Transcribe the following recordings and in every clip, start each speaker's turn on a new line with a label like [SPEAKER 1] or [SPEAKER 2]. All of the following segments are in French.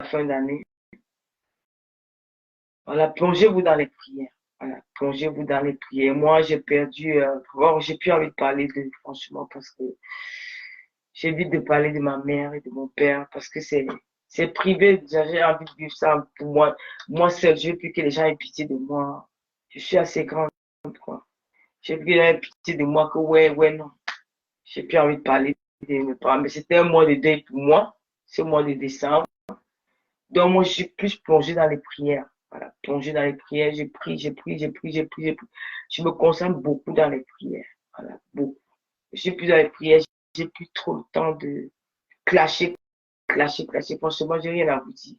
[SPEAKER 1] fin d'année. Voilà, plongez-vous dans les prières. Voilà, plongez-vous dans les prières. Moi, j'ai perdu, bon, j'ai plus envie de parler de, franchement, parce que j'évite de parler de ma mère et de mon père, parce que c'est privé. J'ai envie de vivre ça pour moi. Moi seul, je veux plus que les gens aient pitié de moi. Je suis assez grande, quoi. J'ai plus qu'ils aient pitié de moi que, ouais, non. J'ai plus envie de parler de mes parents. Mais c'était un mois de deuil pour moi, ce mois de décembre. Donc, moi, je suis plus plongée dans les prières. Voilà, plongée dans les prières, j'ai pris, j'ai pris, j'ai pris, j'ai pris, j'ai pris. Je me concentre beaucoup dans les prières. Voilà, beaucoup. Je suis plus dans les prières, j'ai plus trop le temps de clasher, clasher, clasher. Franchement, j'ai rien à vous dire.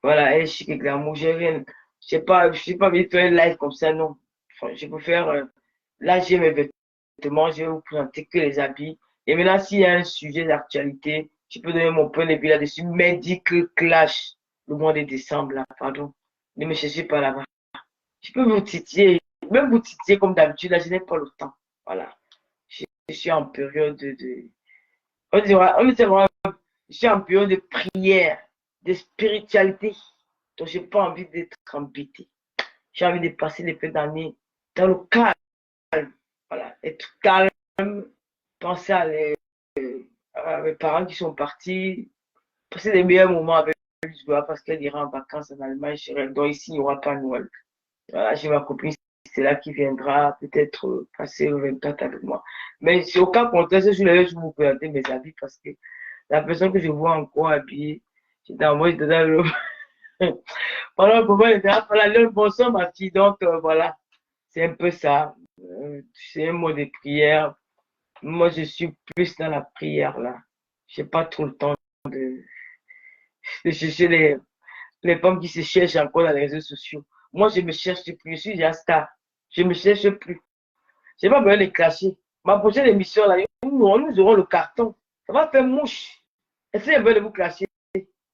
[SPEAKER 1] Voilà, elle, chic et glamour, j'ai rien. Je sais pas envie de faire un live comme ça, non. Enfin, je peux faire, là, j'ai mes vêtements, je vais vous présenter que les habits. Et maintenant, s'il y a un sujet d'actualité, je peux donner mon point de vue là-dessus. Medical Clash, le mois de décembre, là, pardon. Ne me cherchez pas là-bas. Je peux vous titiller, même vous titiller comme d'habitude, là, je n'ai pas le temps. Voilà. Je suis en période on dira, je suis en période de prière, de spiritualité. Donc, j'ai pas envie d'être embêté. J'ai envie de passer les fêtes d'année dans le calme. Voilà, être calme, penser à mes parents qui sont partis, passer les meilleurs moments avec eux, parce qu'elle ira en vacances en Allemagne. Donc ici, il n'y aura pas Noël. Voilà, j'ai ma copine, c'est là qui viendra peut-être passer le 24 avec moi. Mais c'est au cas contraire, je vous présenter mes avis parce que la personne que je vois encore habillée, j'étais en mode dans le. Pendant le moment, il était là, voilà, le bonsoir, ma fille. Donc, voilà, c'est un peu ça. C'est un mot de prière. Moi, je suis plus dans la prière, là. J'ai pas trop le temps de chercher les femmes qui se cherchent encore dans les réseaux sociaux. Moi, je me cherche plus. Je suis déjà star. Je me cherche plus. J'ai pas besoin de clasher. Ma prochaine émission, là, nous aurons le carton. Ça va faire mouche. Essayez de vous clasher.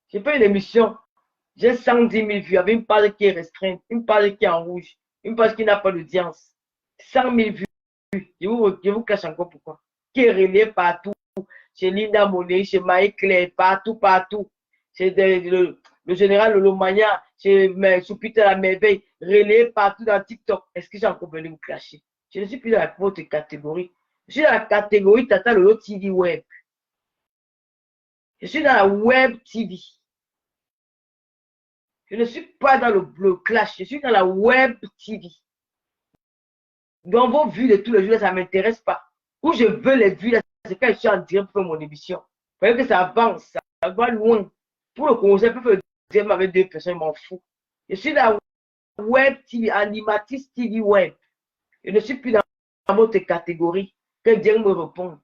[SPEAKER 1] J'ai fait une émission. J'ai 110 000 vues avec une page qui est restreinte, une page qui est en rouge, une page qui n'a pas d'audience. 100 000 vues. Je vous cache encore pourquoi. Qui est relayé partout. Chez Linda Monet, chez Maï Claire, partout, partout. Chez le général Lolomania, chez Soupiter la merveille, relayé partout dans TikTok. Est-ce que j'ai encore besoin de vous clasher? Je ne suis plus dans votre catégorie. Je suis dans la catégorie Tata Lolo TV Web. Je suis dans la Web TV. Je ne suis pas dans le clash, je suis dans la Web TV. Dans vos vues de tous les jours, ça ne m'intéresse pas. Où je veux les vues, c'est quand je suis en direct pour mon émission. Vous voyez que ça avance, ça va loin. Pour le conseil, je peux faire direct avec 2 personnes, je m'en fous. Je suis dans la Web TV, animatrice TV Web. Je ne suis plus dans votre catégorie. Que Dieu me réponde.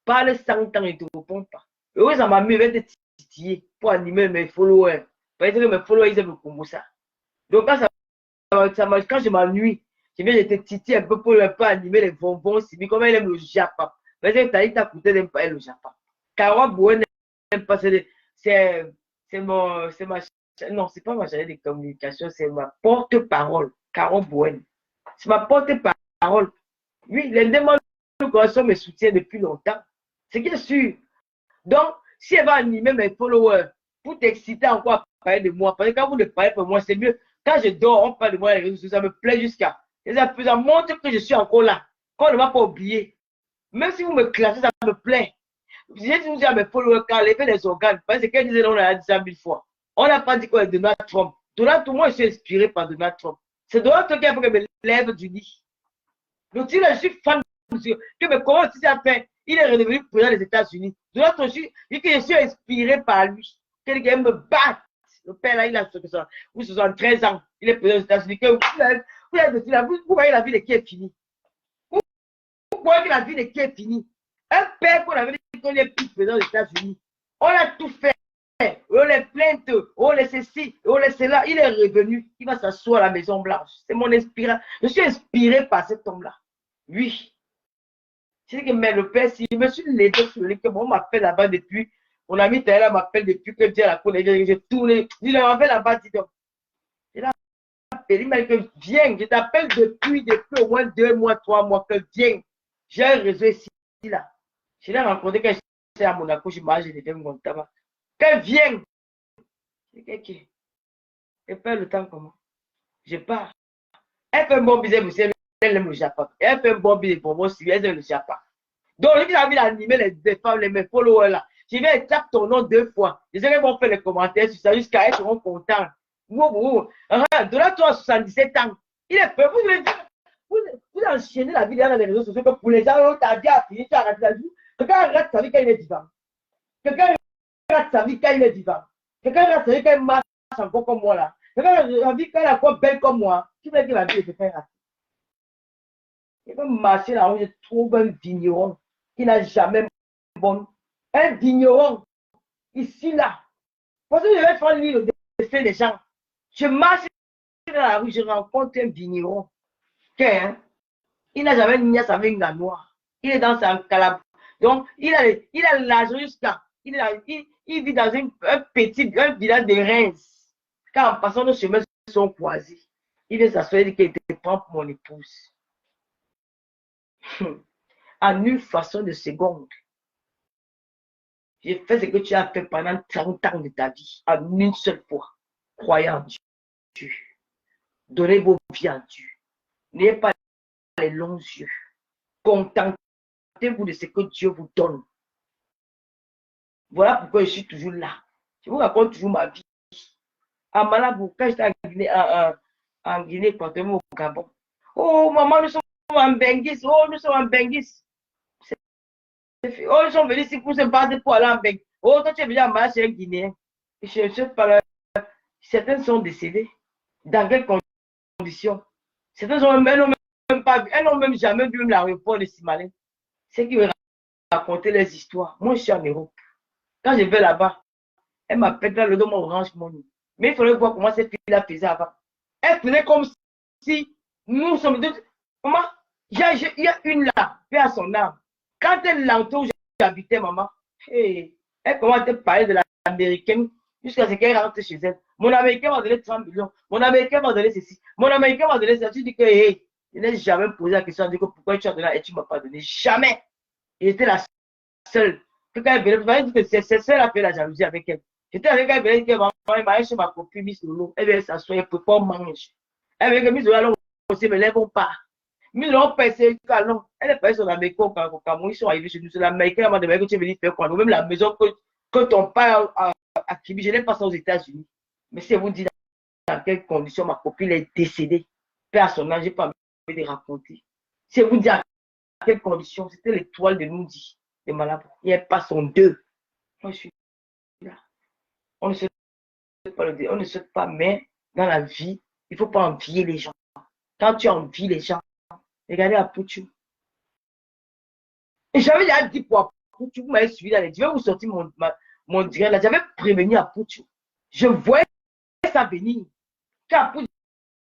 [SPEAKER 1] Parle 100 ans et ne te répond pas. Et oui, ça m'a mis avec des titiller pour animer mes followers. Parce que mes followers, ils aiment comme ça. Donc, quand je m'ennuie, je viens de te titiller un peu pour ne pas animer les bonbons. Comme elle aime le Japon. Parce que Taïta Kouté n'aime pas le Japon. Carole Boué n'aime pas. Non, c'est pas ma chaîne de communication, c'est ma porte-parole. Carole Boué. C'est ma porte-parole. Oui, les demandes de coalition me soutiennent depuis longtemps. C'est bien sûr. Donc, si elle va animer mes followers pour t'exciter encore à parler de moi, parce que quand vous ne parlez pas de moi, c'est mieux. Quand je dors, on parle de moi, ça me plaît jusqu'à. Ça montre que je suis encore là. Qu'on ne va pas oublier. Même si vous me classez, ça me plaît. J'ai dit à mes followers quand elle fait des organes, parce que qu'elle disait, on a dit ça 1000 fois. On n'a pas dit qu'on est Donald Trump. Donald Trump, moi, je suis inspiré par Donald Trump. C'est Donald Trump qui a fait que me lève du lit. Donc, si je suis fan de que mais comment si ça fait, il est redevenu président des États-Unis. De l'autre, je suis inspiré par lui. Quelqu'un me bat. Le père là, il a 73 ans. Il est président des États-Unis. Vous voyez la vie de qui est finie. Vous voyez la vie de qui est finie. Un père qu'on avait dit qu'on est plus président des États-Unis. On a tout fait. On les plaintes, on les ceci, on les cela. Il est revenu. Il va s'asseoir à la Maison Blanche. C'est mon inspiration. Je suis inspiré par cet homme-là. Oui. Je dis que mais le père, si je me suis laissé sur lui, que on m'appelle là-bas depuis, mon ami Taïla m'appelle depuis que Dieu a la connaît, j'ai tourné, il m'appelle là-bas, dis donc. Il a appelé, il m'a dit que viens, je t'appelle depuis au moins 2 mois, 3 mois, que viens. J'ai un réseau ici, là. Je l'ai rencontré quand j'étais à Monaco, je m'ai dit, je mon tabac. Que viens. Ok. Elle perd le temps comment? Je pars. Elle fait un bon business, monsieur, elle aime le Japon. Elle fait un bon business pour moi, si elle aime le Japon. Donc, j'ai envie d'animer les femmes, mes followers là. Je vais taper ton nom 2 fois. Je sais qu'ils vont faire les commentaires sur ça jusqu'à être seront contents. Donne-toi 77 ans. Il est prêt. Vous enchaînez la vie dans les réseaux sociaux que pour les gens, t'as déjà fini, tu as raté la vie. Quelqu'un rate sa vie quand il est vivant. Quelqu'un rate sa vie quand il est vivant. Quelqu'un rate sa vie quand il marche encore comme moi là. Quelqu'un rate sa vie quand il est encore belle comme moi. Tu veux dire la vie de quelqu'un rate. Il va marcher là où je trouve un vigneron qui n'a jamais bon. Un vigneron, ici, là. Parce que je vais faire lire le destin des gens. Je marche dans la rue, je rencontre un vigneron. Hein? Il n'a jamais nié sa veine noire. Il est dans sa calabre. Donc, il a l'argent jusqu'à. Il vit dans un village de Reims. Quand en passant, nos chemins sont croisés. Il vient s'asseoir et dit qu'il était prend pour mon épouse. En une façon de seconde. J'ai fait ce que tu as fait pendant 30 ans de ta vie, en une seule fois. Croyez en Dieu. Donnez vos vies à Dieu. N'ayez pas les longs yeux. Contentez-vous de ce que Dieu vous donne. Voilà pourquoi je suis toujours là. Je vous raconte toujours ma vie. À Malabo, quand j'étais en Guinée, au Gabon. Oh, maman, nous sommes en Benguis. Oh, nous sommes en Benguis. Oh, ils sont venus ici pour se battre pour aller en Benguis. Oh, toi, tu es venu en Malabo, c'est un Guinéen. Je ne sais pas. Certains sont décédés. Dans quelles conditions? Certains n'ont même jamais vu l'aéroport de Simalé. C'est qui me racontaient les histoires. Moi, je suis en Europe. Quand je vais là-bas, elle m'appelle dans le dos mon Orange Money. Mais il fallait voir comment cette fille-là faisait avant. Elle faisait comme si nous sommes deux. Comment? Il y a une là, paix à son âme. Quand elle l'entoure, j'habitais, maman. Hey, elle commence à parler de l'américaine jusqu'à ce qu'elle rentre chez elle. Mon américain m'a donné 30 millions. Mon américain m'a donné ceci. Mon américain m'a donné ça. Tu dis que, hey, je n'ai jamais posé la question. Je dis que pourquoi tu as donné et tu ne m'as pas donné. Jamais. J'étais la seule. Quand elle venait, c'est celle qui a fait la jalousie avec elle. J'étais avec elle, elle dit que elle m'a chez ma copine Miss Lolo. Elle vient s'asseoir, elle peut pas manger. Elle veut que Miss Lolo, alors aussi, mais elles vont pas. Miss Lolo, c'est non. Elle est passée sur l'Amérique au Cameroun. Ils sont arrivés chez nous. C'est l'Américain, elle m'a demandé que tu es venu faire quoi. Même la maison que ton père a Kibi, je n'ai pas ça aux États-Unis. Mais si vous dites dans quelles conditions ma copine est décédée, père à son âge, je n'ai pas envie de raconter. Si vous dites à quelles conditions, c'était l'étoile de nous dit. De Malabo. Il n'y a pas son deux. Moi, je suis là. On ne souhaite pas le dire, on ne souhaite pas, mais dans la vie, il ne faut pas envier les gens. Quand tu envies les gens, regardez à Pouchou. Et j'avais déjà dit pour Pouchou, vous m'avez suivi dans les. Je vais vous sortir mon direct là. J'avais prévenu à Pouchou. Je voyais ça venir.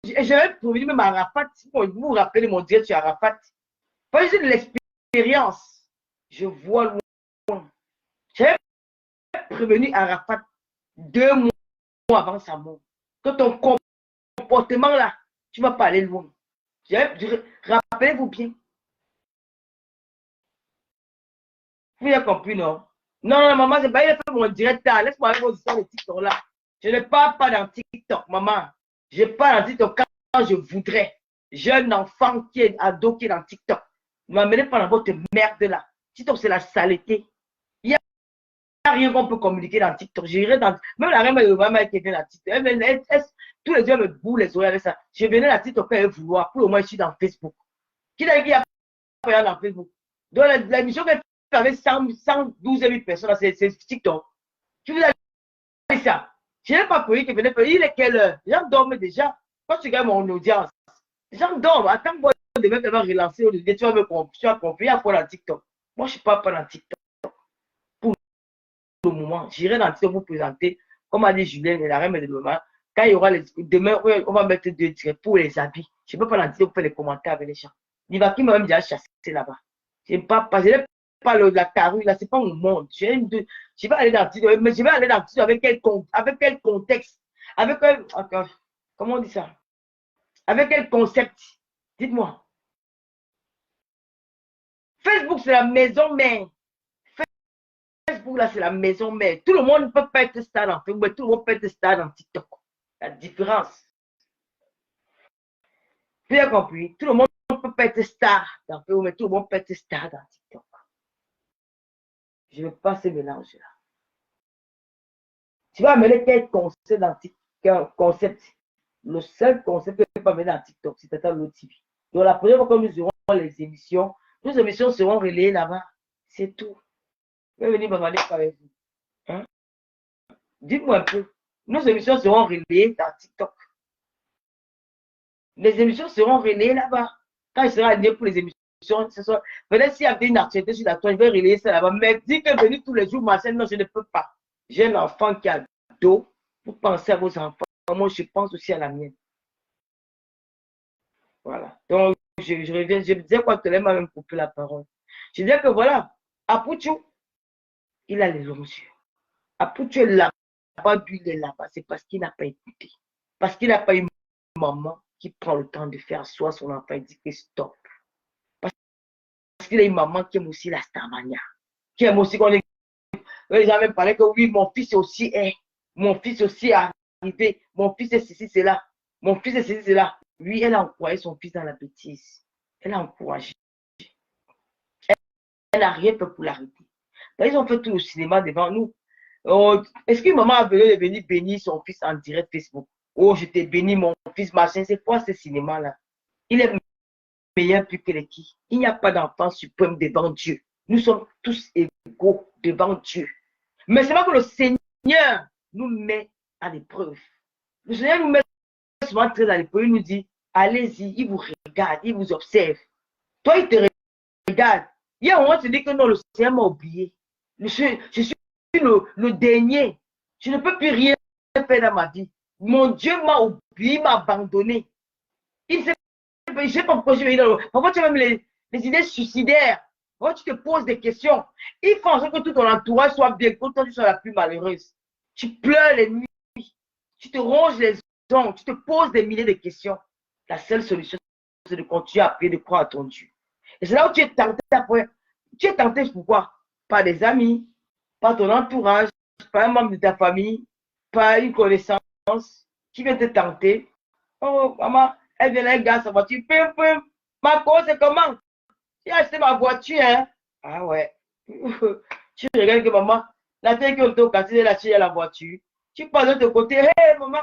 [SPEAKER 1] Et j'avais prévenu même à Arafat. Vous vous rappelez mon direct sur Arafat. Pas juste de l'expérience. Je vois loin. J'avais prévenu Arafat 2 mois avant sa mort. Que ton comportement là, tu ne vas pas aller loin. Rappelez-vous bien. Vous avez compris, non? Non, non, maman, c'est pas, il a fait mon direct. Laisse-moi avec vos histoires de TikTok là. Je ne parle pas dans TikTok, maman. Je parle dans TikTok quand je voudrais. J'ai un enfant qui est ado qui est dans TikTok. Ne m'amenez pas dans votre merde là. TikTok, c'est la saleté. Il n'y a rien qu'on peut communiquer dans TikTok. J'irai dans. Même la reine de maman qui vient dans TikTok. Tous les yeux me boulent les oreilles avec ça. Je venais dans TikTok quand elle vouloir. Pour le moins, je suis dans Facebook. Qui a dit qu'il y a pas dans Facebook? Donc, l'émission qu'elle fait avec 112 000 personnes, c'est TikTok. Tu vous as dit ça? Je n'ai pas prévu qu'il venait faire. Il est quelle heure? Les gens dorment déjà. Quand tu regardes mon audience, les gens dorment. Attends, moi, demain, elle va relancer. Tu vas me confier. Tu vas confier à quoi dans TikTok? Moi, je ne suis pas dans TikTok. Pour le moment, j'irai dans TikTok vous présenter, comme a dit Julien et la reine de demain. Quand il y aura les. Demain, on va mettre 2 directs pour les habits. Je ne peux pas dans TikTok faire les commentaires avec les gens. Niva qui m'a même déjà chassé là-bas. Je n'ai pas la carrure, là, c'est pas mon monde. Je vais aller dans TikTok, mais je vais aller dans TikTok avec quel contexte? Avec quel. Comment on dit ça? Avec quel concept? Dites-moi. Facebook, c'est la maison mère. Facebook, là, c'est la maison mère. Tout le monde ne peut pas être star dans Facebook, mais tout le monde peut être star dans TikTok. La différence. Tu as compris? Tout le monde ne peut pas être star dans Facebook, mais tout le monde peut être star dans TikTok. Je ne veux pas ce mélange-là. Tu vas amener quel concept dans TikTok? Concept. Le seul concept que tu peux pas amener dans TikTok, c'est l'autre TV. Donc, la première fois que nous aurons les émissions, nos émissions seront relayées là-bas. C'est tout. Je vais venir me demander avec vous. Hein? Dites-moi un peu. Nos émissions seront relayées dans TikTok. Les émissions seront relayées là-bas. Quand il sera aligné pour les émissions, peut-être s'il y a une actualité sur la toile, je vais relayer ça là-bas. Mais dire que venir tous les jours, ma chaîne, non, je ne peux pas. J'ai un enfant qui a dos. Vous pensez à vos enfants. Moi, je pense aussi à la mienne. Voilà. Donc, je reviens. Je me disais quoi, tu m'a même coupé la parole. Je disais que voilà, Apouchou, il a les longs yeux. Apouchou est là-bas, lui, il est là-bas. C'est parce qu'il n'a pas écouté. Parce qu'il n'a pas eu maman qui prend le temps de faire soi son enfant et dit que stop. Parce qu'il a une maman qui aime aussi la Starmania. Qui aime aussi qu'on est. Les gens même parlaient que oui, mon fils aussi est. Mon fils aussi est arrivé. Mon fils est ceci, c'est là. Mon fils est ceci, c'est là. Oui, elle a encouragé son fils dans la bêtise. Elle a encouragé. Elle n'a rien fait pour l'arrêter. Ils ont fait tout le cinéma devant nous. Oh, est-ce qu'une maman a venir bénir son fils en direct Facebook? Oh, je t'ai béni mon fils, machin. C'est quoi ce cinéma-là? Il est meilleur plus que les qui. Il n'y a pas d'enfant suprême devant Dieu. Nous sommes tous égaux devant Dieu. Mais c'est pas que le Seigneur nous met à l'épreuve. Le Seigneur nous met souvent très à l'épreuve. Il nous dit, allez-y, il vous regarde, il vous observe. Toi, il te regarde. Il y a un moment, tu dis que non, le Seigneur m'a oublié. Je suis le dernier. Je ne peux plus rien faire dans ma vie. Mon Dieu m'a oublié, m'a abandonné. Il sait, je ne sais pas pourquoi je vais dans le... Parfois, tu as même les idées suicidaires. Parfois, tu te poses des questions. Il faut en sorte que tout ton entourage soit bien, que toi, tu sois la plus malheureuse. Tu pleures les nuits. Tu te ronges les ongles. Tu te poses des milliers de questions. La seule solution, c'est de continuer à prier, de croire à ton Dieu. Et c'est là où tu es tenté après. Tu es tenté pourquoi? Par des amis, par ton entourage, par un membre de ta famille, par une connaissance qui vient te tenter. Oh, maman, elle vient, elle garde sa voiture. Pim, pim. Ma cause, c'est comment? J'ai acheté ma voiture, hein? Ah ouais. Tu regardes que maman, la fille qui est au quartier, elle a acheté la voiture. Tu passes de l'autre côté, hé, maman,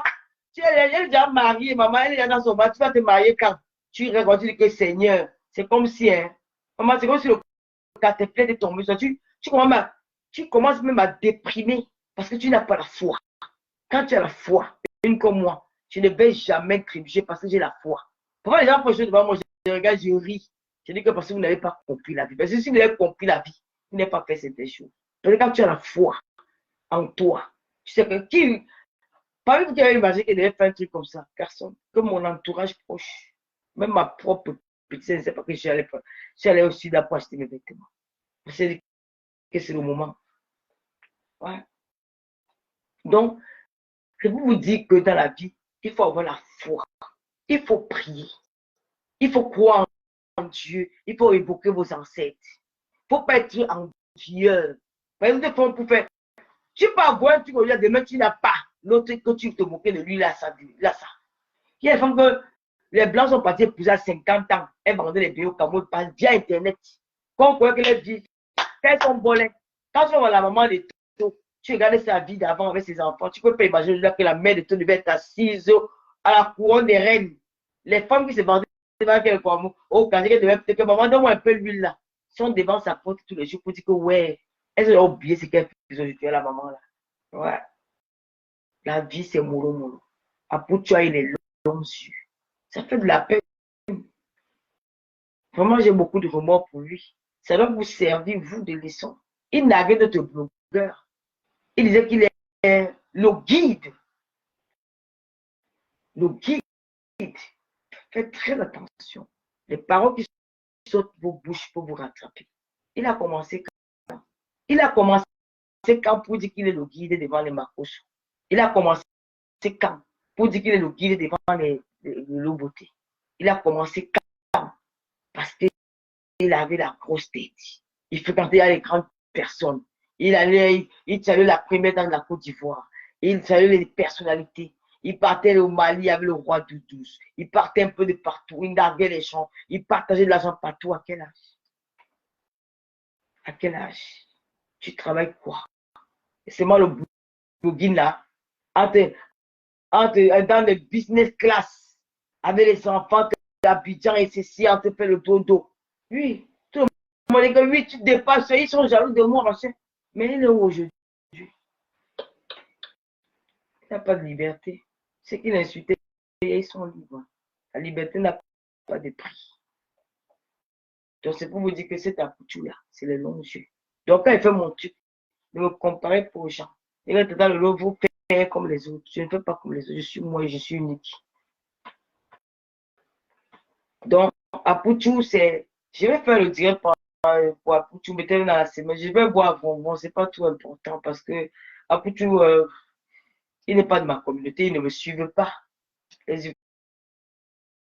[SPEAKER 1] elle est déjà mariée, maman, elle est déjà dans son bar. Tu vas te marier quand? Tu regardes, tu dis que Seigneur, c'est comme si, hein? Maman, c'est comme si le caterpillar est tombé sur tu commences même à déprimer parce que tu n'as pas la foi. Quand tu as la foi, une comme moi, je ne vais jamais trébucher parce que j'ai la foi. Pourquoi les gens font devant moi, je regarde, je ris. Je dis que parce que vous n'avez pas compris la vie. Parce que si vous avez compris la vie, vous n'avez pas fait cette chose. Parce que quand tu as la foi en toi, tu sais que qui, parmi vous qui avez imaginé qu'il devait faire un truc comme ça, personne, que mon entourage proche, même ma propre petite, ne sait pas que je suis allé au sud pour acheter mes vêtements. C'est que c'est le moment. Ouais. Donc, je vous dire que dans la vie, il faut avoir la foi. Il faut prier. Il faut croire en Dieu. Il faut évoquer vos ancêtres. Il ne faut pas être envieux. Par exemple, pour faire, tu peux avoir un truc au lieu demain, tu n'as pas. L'autre que tu te moquer de lui, là, ça. Il y a des femmes que les Blancs sont partis épouser à 50 ans. Elles vendaient les billets au Cameroun via Internet. Quand on croit que les filles, elles sont bonnes. Quand tu vois la maman de tout, tu regardes sa vie d'avant avec ses enfants, tu ne peux pas imaginer que la mère de tout devait être assise à la couronne des reines. Les femmes qui se vendaient devant qu'elles au quartier, qu'elles devaient peut-être que maman, donne-moi un peu l'huile là. Sont devant sa porte tous les jours pour dire que ouais, elles ont oublié ce qu'elles faisaient aujourd'hui à la maman là. Ouais. La vie, c'est mollo mollo. Après, tu as les longs yeux. Ça fait de la peine. Vraiment, j'ai beaucoup de remords pour lui. Ça doit vous servir, vous, de leçon. Il n'avait d'autre blogueur. Il disait qu'il est le guide. Le guide. Faites très attention. Les paroles qui sortent de vos bouches pour vous rattraper. Il a commencé quand? Il a commencé quand pour dire qu'il est le guide devant les Makos. Il a commencé quand pour dire qu'il est le guide devant les beauté. Il a commencé quand? Parce qu'il avait la grosse tête. Il fréquentait les grandes personnes. Il saluait la première dame de la Côte d'Ivoire. Il saluait les personnalités. Il partait au Mali avec le roi Doudou. Il partait un peu de partout. Il narguait les champs. Il partageait de l'argent partout. À quel âge? À quel âge? Tu travailles quoi? C'est moi le bourguin là. Dans le business class. Avec les enfants d'Abidjan et ceci, on te fait le dodo. Oui. Tout le monde dit que oui, tu dépasses. Ils sont jaloux de moi, machin. Mais il est où aujourd'hui? Il n'y a pas de liberté. Ceux qui l'insultaient, ils sont libres. La liberté n'a pas de prix. Donc, c'est pour vous dire que c'est un là, c'est le long jeu. Donc, quand il fait mon truc, ne me comparez pas aux gens. Il va être dans le lot, vous faites comme les autres. Je ne fais pas comme les autres. Je suis moi, je suis unique. Donc, à Pouchou, c'est. Je vais faire le direct pour Pouchou, mettez-le dans la semaine. Je vais boire bonbon, c'est pas tout important parce que à Pouchou, il n'est pas de ma communauté, il ne me suit pas. Les